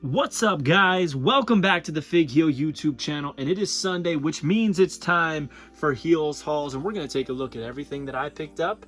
What's up, guys? Welcome back to the Fig Heel YouTube channel, and it is Sunday, which means it's time for Heels Hauls, and we're going to take a look at everything that I picked up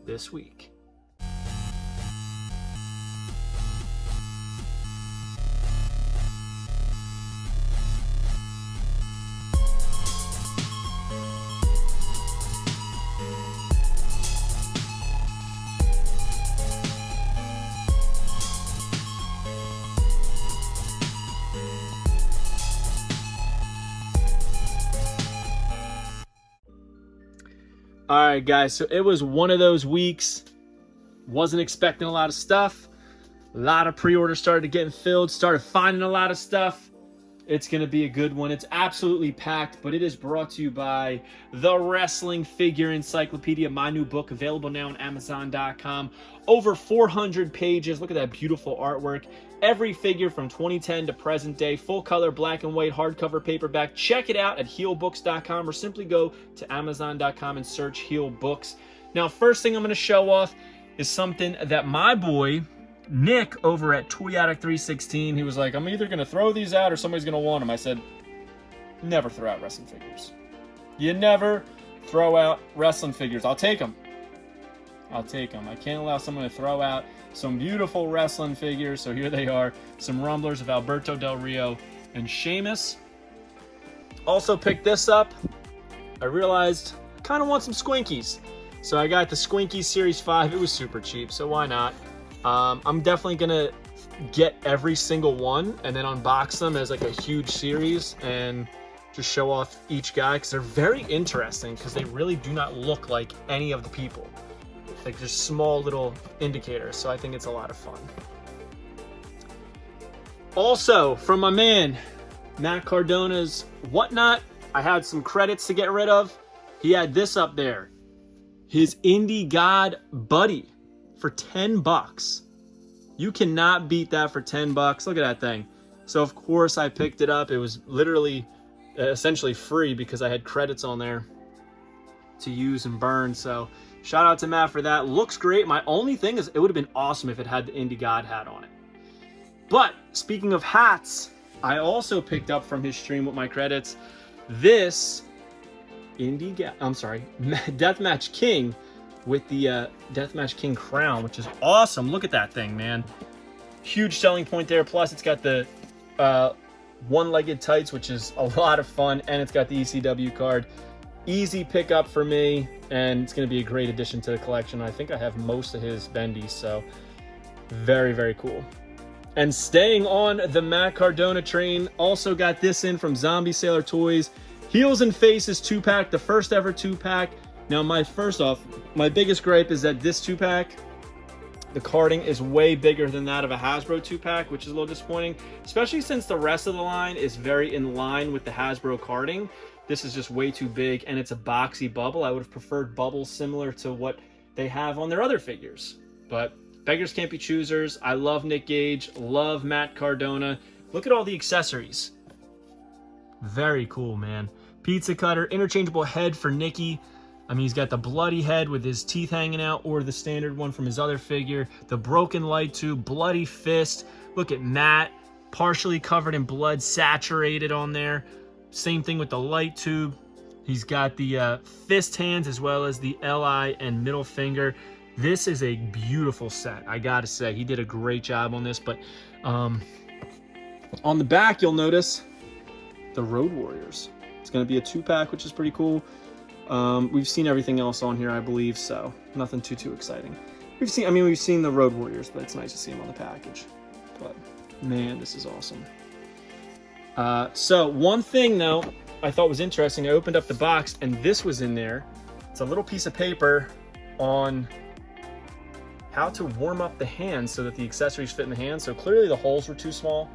this week. Alright guys, so it was one of those weeks. Wasn't expecting a lot of stuff. A lot of pre-orders started getting filled. Started finding a lot of stuff. It's going to be a good one. It's absolutely packed, but it is brought to you by The Wrestling Figure Encyclopedia, my new book, available now on Amazon.com. Over 400 pages. Look at that beautiful artwork. Every figure from 2010 to present day, full color, black and white, hardcover, paperback. Check it out at heelbooks.com or simply go to Amazon.com and search Heel Books. Now, first thing I'm going to show off is something that my boy Nick over at Toy Addict 316, he was like, I'm either going to throw these out or somebody's going to want them. I said, never throw out wrestling figures. You never throw out wrestling figures. I'll take them. I'll take them. I can't allow someone to throw out some beautiful wrestling figures. So here they are, some Rumblers of Alberto Del Rio and Sheamus. Also picked this up. I realized I kind of want some Squinkies. So I got the Squinkies Series 5. It was super cheap, so why not? I'm definitely going to get every single one and then unbox them as like a huge series and just show off each guy because they're very interesting because they really do not look like any of the people. Like just small little indicators, so I think it's a lot of fun. Also, from my man, Matt Cardona's Whatnot, I had some credits to get rid of. He had this up there. His Indie God Buddy for 10 bucks. You cannot beat that for 10 bucks. Look at that thing. So of course I picked it up. It was literally essentially free because I had credits on there to use and burn. So shout out to Matt for that. Looks great. My only thing is it would have been awesome if it had the Indie God hat on it. But speaking of hats, I also picked up from his stream with my credits this Deathmatch King with the Deathmatch King crown, which is awesome. Look at that thing, man. Huge selling point there. Plus it's got the one-legged tights, which is a lot of fun, and it's got the ECW card. Easy pickup for me, and it's going to be a great addition to the collection. I think I have most of his Bendies, so very, very cool. And staying on the Matt Cardona train, also got this in from Zombie Sailor Toys. Heels and Faces 2-pack, the first ever 2-pack. Now, my biggest gripe is that this 2-pack, the carding is way bigger than that of a Hasbro 2-pack, which is a little disappointing, especially since the rest of the line is very in line with the Hasbro carding. This is just way too big, and it's a boxy bubble. I would have preferred bubbles similar to what they have on their other figures. But beggars can't be choosers. I love Nick Gage, love Matt Cardona. Look at all the accessories. Very cool, man. Pizza cutter, interchangeable head for Nikki. I mean, he's got the bloody head with his teeth hanging out, or the standard one from his other figure. The broken light tube, bloody fist. Look at Matt, partially covered in blood, saturated on there. Same thing with the light tube. He's got the fist hands as well as the LI and middle finger. This is a beautiful set, I gotta say. He did a great job on this, but on the back, you'll notice the Road Warriors. It's gonna be a 2-pack, which is pretty cool. We've seen everything else on here, I believe, so nothing too exciting. We've seen the Road Warriors, but it's nice to see them on the package. But man, this is awesome. So one thing though I thought was interesting, I opened up the box and this was in there. It's a little piece of paper on how to warm up the hands so that the accessories fit in the hands. So clearly the holes were too small,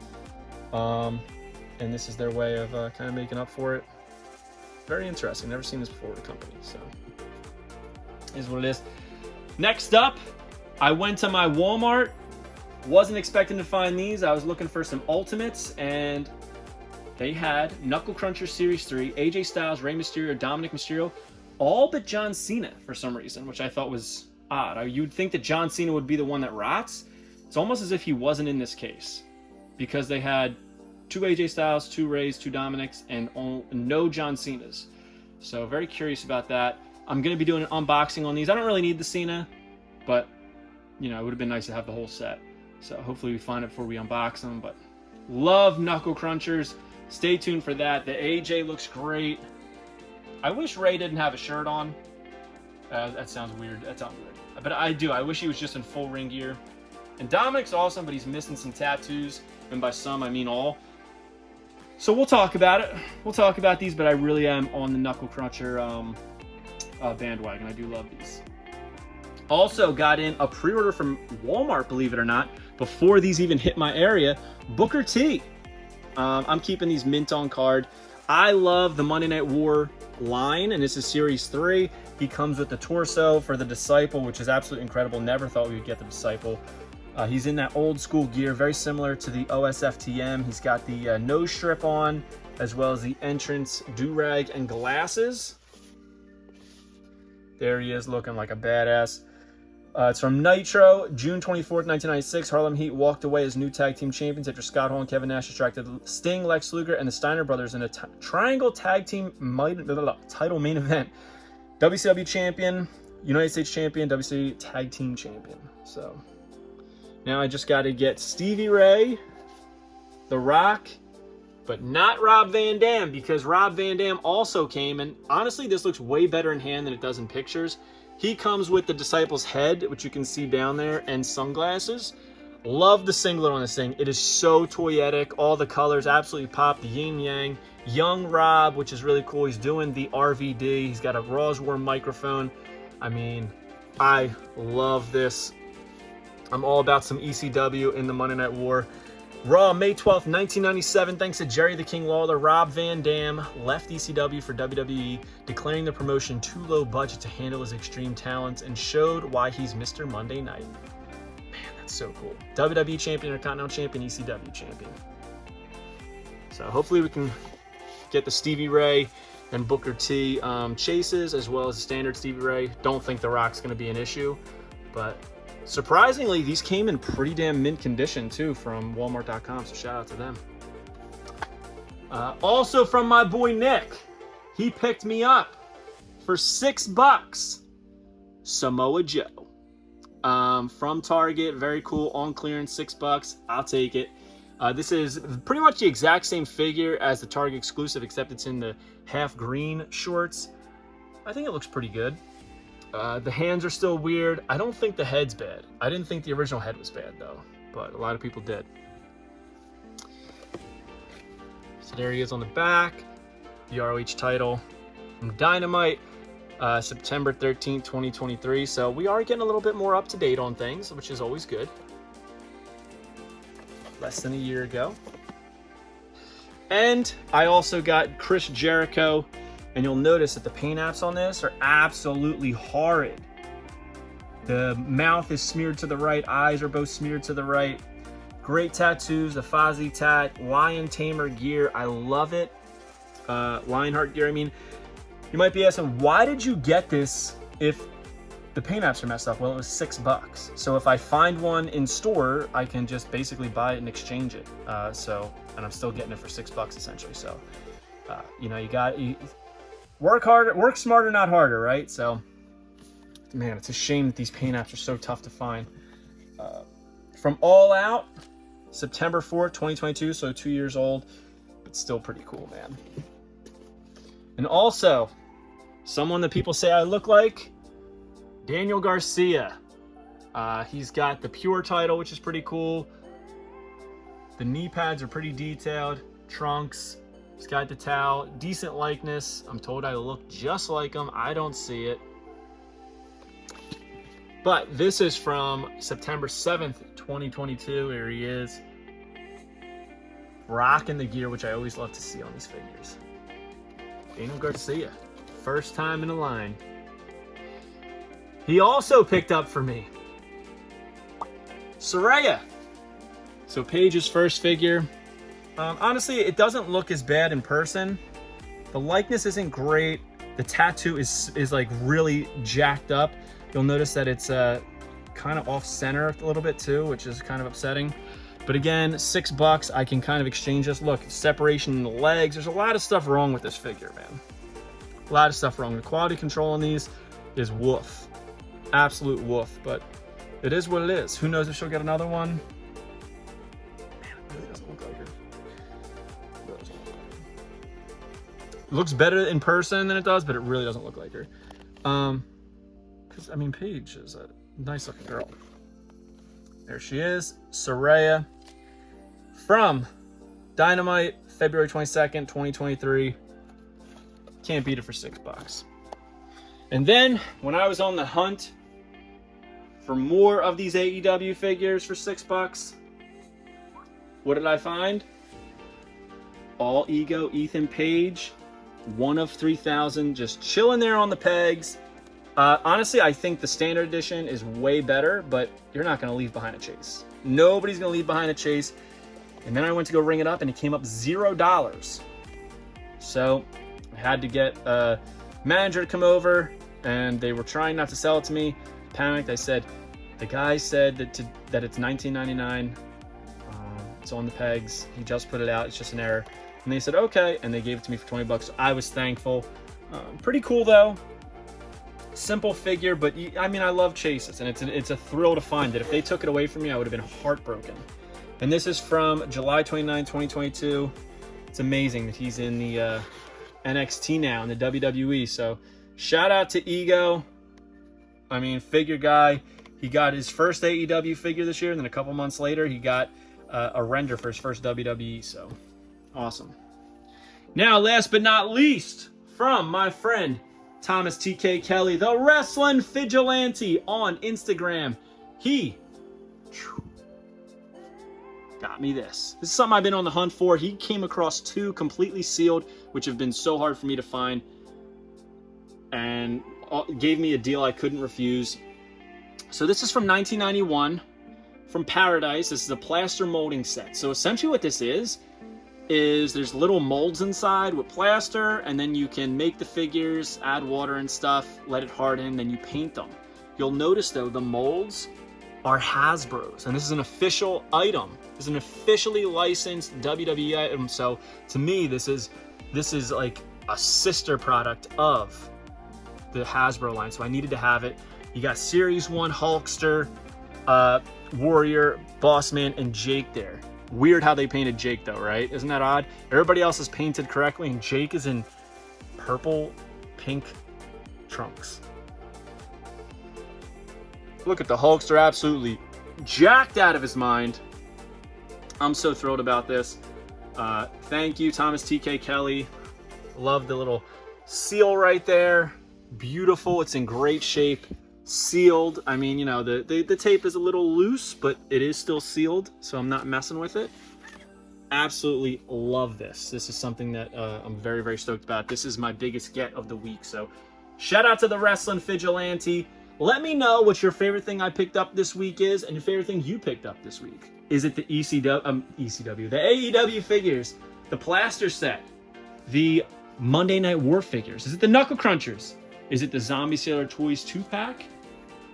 and this is their way of kind of making up for it. Very interesting. Never seen this before with the company, so is what it is. Next up, I went to my Walmart. Wasn't expecting to find these. I was looking for some Ultimates, and they had Knuckle Cruncher Series 3, AJ Styles, Rey Mysterio, Dominic Mysterio, all but John Cena for some reason, which I thought was odd. You'd think that John Cena would be the one that rots. It's almost as if he wasn't in this case. because they had 2 AJ Styles, 2 Rays, 2 Dominics, and no John Cena's. So very curious about that. I'm going to be doing an unboxing on these. I don't really need the Cena, but, you know, it would have been nice to have the whole set. So hopefully we find it before we unbox them. But love Knuckle Crunchers. Stay tuned for that. The AJ looks great. I wish Ray didn't have a shirt on. That sounds weird. That sounds weird. But I do. I wish he was just in full ring gear. And Dominic's awesome, but he's missing some tattoos. And by some, I mean all. So we'll talk about it. We'll talk about these, but I really am on the Knuckle Cruncher bandwagon. I do love these. Also got in a pre-order from Walmart, believe it or not, before these even hit my area. Booker T. I'm keeping these mint on card. I love the Monday Night War line, and this is Series 3. He comes with the torso for the Disciple, which is absolutely incredible. Never thought we would get the Disciple. He's in that old school gear, very similar to the OSFTM. He's got the nose strip on, as well as the entrance do-rag and glasses. There he is, looking like a badass. It's from Nitro, June 24th, 1996. Harlem Heat walked away as new tag team champions after Scott Hall and Kevin Nash distracted Sting, Lex Luger, and the Steiner brothers in a triangle tag team title main event. WCW champion, United States champion, WCW tag team champion. So now I just got to get Stevie Ray, The Rock, but not Rob Van Dam, because Rob Van Dam also came, and honestly, this looks way better in hand than it does in pictures. He comes with the Disciple's head, which you can see down there, and sunglasses. Love the singlet on this thing. It is so toyetic. All the colors absolutely pop. The yin yang. Young Rob, which is really cool. He's doing the RVD. He's got a Raw's Worm microphone. I mean, I love this. I'm all about some ECW in the Monday Night War. Raw, May 12th, 1997. Thanks to Jerry the King Lawler, Rob Van Dam left ECW for WWE, declaring the promotion too low budget to handle his extreme talents, and showed why he's Mr. Monday Night. Man, that's so cool. WWE champion, Intercontinental champion, ECW champion. So hopefully we can get the Stevie Ray and Booker T chases, as well as the standard Stevie Ray. Don't think The Rock's going to be an issue, but surprisingly, these came in pretty damn mint condition too from Walmart.com, so shout out to them. Also from my boy Nick, he picked me up for $6. Samoa Joe from Target, very cool, on clearance, $6. I'll take it. This is pretty much the exact same figure as the Target exclusive, except it's in the half green shorts. I think it looks pretty good. The hands are still weird. I don't think the head's bad. I didn't think the original head was bad though, but a lot of people did. So there he is on the back. The ROH title from Dynamite, September 13th, 2023. So we are getting a little bit more up to date on things, which is always good. Less than a year ago. And I also got Chris Jericho. And you'll notice that the paint apps on this are absolutely horrid. The mouth is smeared to the right, eyes are both smeared to the right. Great tattoos, the Fozzy tat, Lion Tamer gear, I love it. Lionheart gear, I mean, you might be asking, why did you get this if the paint apps are messed up? Well, it was $6. So if I find one in store, I can just basically buy it and exchange it. And I'm still getting it for $6 essentially. So, you know, you work harder, work smarter, not harder, right? So, man, it's a shame that these paint apps are so tough to find. From All Out, September 4th, 2022, so 2 years old, but still pretty cool, man. And also, someone that people say I look like, Daniel Garcia. He's got the Pure title, which is pretty cool. The knee pads are pretty detailed. Trunks. He's got the towel, decent likeness. I'm told I look just like him. I don't see it. But this is from September 7th, 2022. Here he is. Rocking the gear, which I always love to see on these figures. Daniel Garcia, first time in the line. He also picked up for me Saraya. So Paige's first figure. Honestly, it doesn't look as bad in person. The likeness isn't great. The tattoo is like really jacked up. You'll notice that it's kind of off center a little bit too, which is kind of upsetting. But again, $6, I can kind of exchange this. Look, separation in the legs. There's a lot of stuff wrong with this figure, man. A lot of stuff wrong. The quality control on these is woof. Absolute woof, but it is what it is. Who knows if she'll get another one? Man, it really doesn't look like her. It looks better in person than it does, but it really doesn't look like her. Because, I mean, Paige is a nice looking girl. There she is, Saraya. From Dynamite, February 22nd, 2023. Can't beat it for $6. And then, when I was on the hunt for more of these AEW figures for $6, what did I find? All Ego Ethan Page, one of 3,000, just chilling there on the pegs. Honestly, I think the standard edition is way better, but you're not going to leave behind a chase. Nobody's going to leave behind a chase. And then I went to go ring it up, and it came up $0. So I had to get a manager to come over, and they were trying not to sell it to me. Panicked. I said, the guy said that it's $19.99. It's on the pegs. He just put it out. It's just an error. And they said, okay. And they gave it to me for $20. So I was thankful. Pretty cool, though. Simple figure, but I mean, I love chases, and it's a thrill to find it. If they took it away from me, I would have been heartbroken. And this is from July 29, 2022. It's amazing that he's in the NXT now, in the WWE. So shout out to Ego. I mean, figure guy. He got his first AEW figure this year, and then a couple months later, he got a render for his first WWE. So awesome. Now, last but not least, from my friend Thomas TK Kelly, the Wrestling Vigilante on Instagram. He got me this. This is something I've been on the hunt for. He came across two completely sealed, which have been so hard for me to find, and gave me a deal I couldn't refuse. So this is from 1991, from Paradise. This is a plaster molding set. So essentially what this is there's little molds inside with plaster, and then you can make the figures, add water and stuff, let it harden, then you paint them. You'll notice though, the molds are Hasbro's, and this is an official item. This is an officially licensed WWE item. So to me, this is like a sister product of the Hasbro line. So I needed to have it. You got Series 1 Hulkster, Warrior, Bossman, and Jake there. Weird how they painted Jake though, right? Isn't that odd? Everybody else is painted correctly, and Jake is in purple, pink trunks. Look at the Hulkster, absolutely jacked out of his mind. I'm so thrilled about this. Thank you, Thomas TK Kelly. Love the little seal right there. Beautiful. It's in great shape. Sealed. I mean, you know, the tape is a little loose, but it is still sealed, so I'm not messing with it. Absolutely love this. This is something that I'm very, very stoked about. This is my biggest get of the week. So shout out to the Wrestling Vigilante. Let me know what your favorite thing I picked up this week is, and your favorite thing you picked up this week. Is it the the AEW figures, the plaster set, the Monday Night War figures? Is it the Knuckle Crunchers? Is it the Zombie Sailor Toys 2-pack?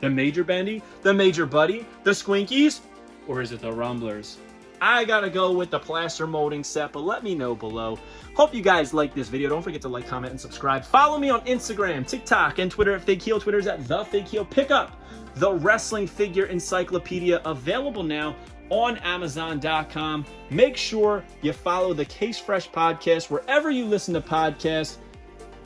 The Major Bendy? The Major Buddy? The Squinkies? Or is it the Rumblers? I gotta go with the plaster molding set, but let me know below. Hope you guys like this video. Don't forget to like, comment, and subscribe. Follow me on Instagram, TikTok, and Twitter at FigHeel. Twitter's at TheFigHeel. Pick up the Wrestling Figure Encyclopedia, available now on Amazon.com. Make sure you follow the Case Fresh podcast wherever you listen to podcasts.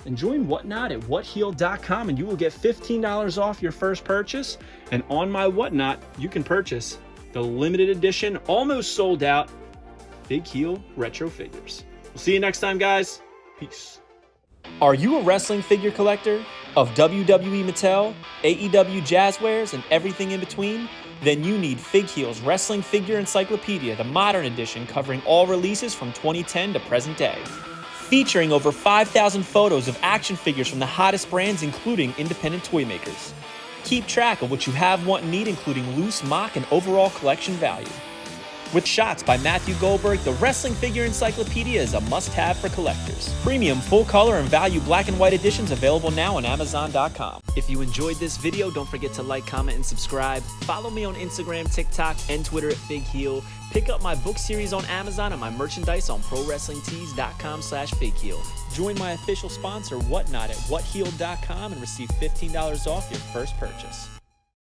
And join Whatnot at whatheel.com, and you will get $15 off your first purchase. And on my Whatnot, you can purchase the limited edition, almost sold out, Big Heel retro figures. We'll see you next time, guys. Peace. Are you a wrestling figure collector of WWE Mattel, AEW Jazzwares, and everything in between? Then you need FigHeel's Wrestling Figure Encyclopedia, the modern edition covering all releases from 2010 to present day. Featuring over 5,000 photos of action figures from the hottest brands, including independent toy makers. Keep track of what you have, want, and need, including loose, mock, and overall collection value. With shots by Matthew Goldberg, the Wrestling Figure Encyclopedia is a must-have for collectors. Premium full-color and value black and white editions available now on Amazon.com. If you enjoyed this video, don't forget to like, comment, and subscribe. Follow me on Instagram, TikTok, and Twitter at FigHeel. Pick up my book series on Amazon and my merchandise on ProWrestlingTees.com/FakeHeal. Join my official sponsor, Whatnot, at WhatHealed.com and receive $15 off your first purchase.